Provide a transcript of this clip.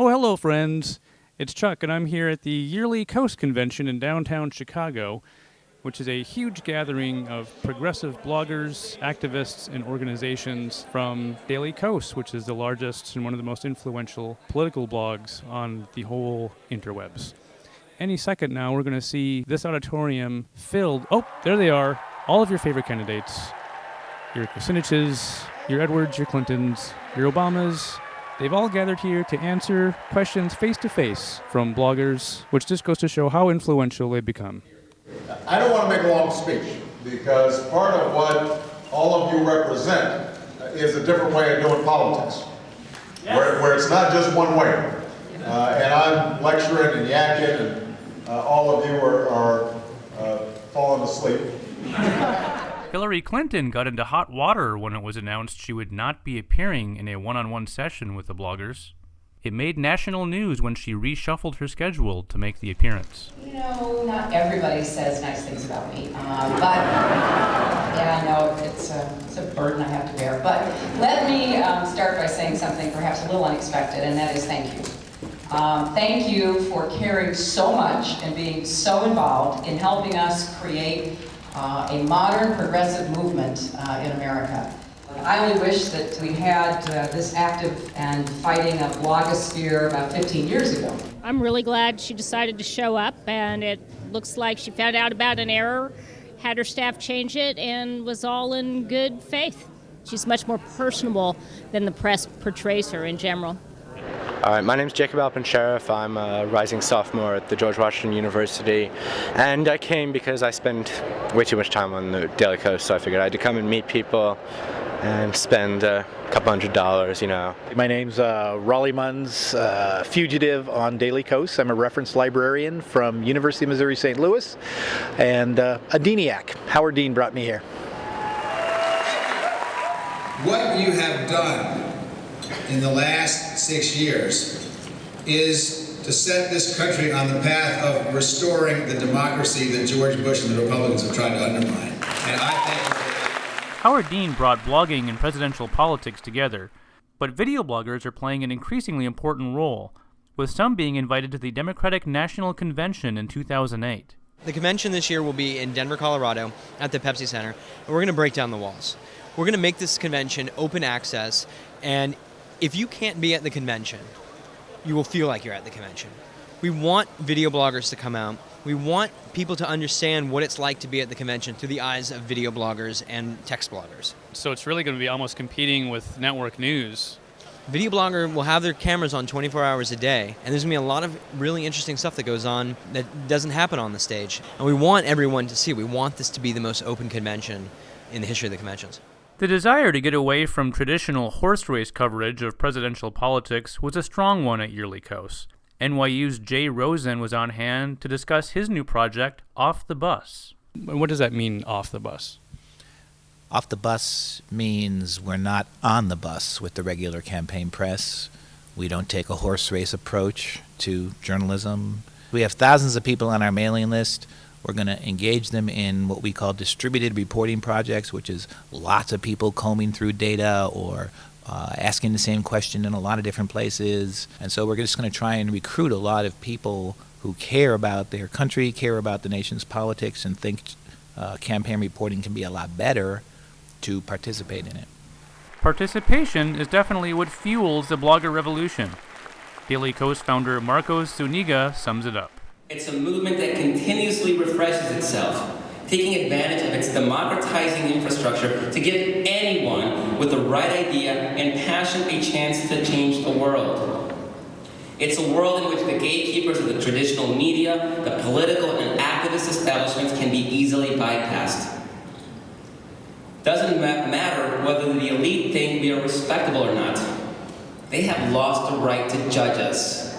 Oh, hello, friends. It's Chuck, and I'm here at the YearlyKos Convention in downtown Chicago, which is a huge gathering of progressive bloggers, activists, and organizations from YearlyKos, which is the largest and one of the most influential political blogs on the whole interwebs. Any second now, we're going to see this auditorium filled. Oh, there they are. All of your favorite candidates. Your Kuciniches, your Edwards, your Clintons, your Obamas. They've all gathered here to answer questions face-to-face from bloggers, which just goes to show how influential they've become. I don't want to make a long speech, because part of what all of you represent is a different way of doing politics, where it's not just one way. And I'm lecturing and yakking, and all of you are falling asleep. Hillary Clinton got into hot water when it was announced she would not be appearing in a one-on-one session with the bloggers. It made national news when she reshuffled her schedule to make the appearance. You know, not everybody says nice things about me, but yeah, I know it's a burden I have to bear. But let me start by saying something perhaps a little unexpected, and that is thank you. Thank you for caring so much and being so involved in helping us create a modern progressive movement in America. I only wish that we had this active and fighting a blogosphere about 15 years ago. I'm really glad she decided to show up, and it looks like she found out about an error, had her staff change it, and was all in good faith. She's much more personable than the press portrays her in general. All right, my name's Jacob Alpin-Sheriff. I'm a rising sophomore at the George Washington University, and I came because I spend way too much time on the YearlyKos, so I figured I had to come and meet people and spend a couple $100, you know. My name's Raleigh Munns, fugitive on YearlyKos. I'm a reference librarian from University of Missouri St. Louis, and a Deaniac. Howard Dean brought me here. What you have done in the last 6 years is to set this country on the path of restoring the democracy that George Bush and the Republicans have tried to undermine. And I thank you. Howard Dean brought blogging and presidential politics together, but video bloggers are playing an increasingly important role, with some being invited to the Democratic National Convention in 2008. The convention this year will be in Denver, Colorado, at the Pepsi Center, and we're going to break down the walls. We're going to make this convention open access, and if you can't be at the convention, you will feel like you're at the convention. We want video bloggers to come out. We want people to understand what it's like to be at the convention through the eyes of video bloggers and text bloggers. So it's really going to be almost competing with network news. Video blogger will have their cameras on 24 hours a day, and there's going to be a lot of really interesting stuff that goes on that doesn't happen on the stage. And we want everyone to see. We want this to be the most open convention in the history of the conventions. The desire to get away from traditional horse race coverage of presidential politics was a strong one at YearlyKos. NYU's Jay Rosen was on hand to discuss his new project, Offthebus. What does that mean, off the bus? Off the bus means we're not on the bus with the regular campaign press. We don't take a horse race approach to journalism. We have thousands of people on our mailing list. We're going to engage them in what we call distributed reporting projects, which is lots of people combing through data or asking the same question in a lot of different places. And so we're just going to try and recruit a lot of people who care about their country, care about the nation's politics, and think campaign reporting can be a lot better to participate in it. Participation is definitely what fuels the blogger revolution. YearlyKos founder Marcos Zuniga sums it up. It's a movement that continuously refreshes itself, taking advantage of its democratizing infrastructure to give anyone with the right idea and passion a chance to change the world. It's a world in which the gatekeepers of the traditional media, the political and activist establishments can be easily bypassed. Doesn't matter whether the elite think we are respectable or not. They have lost the right to judge us.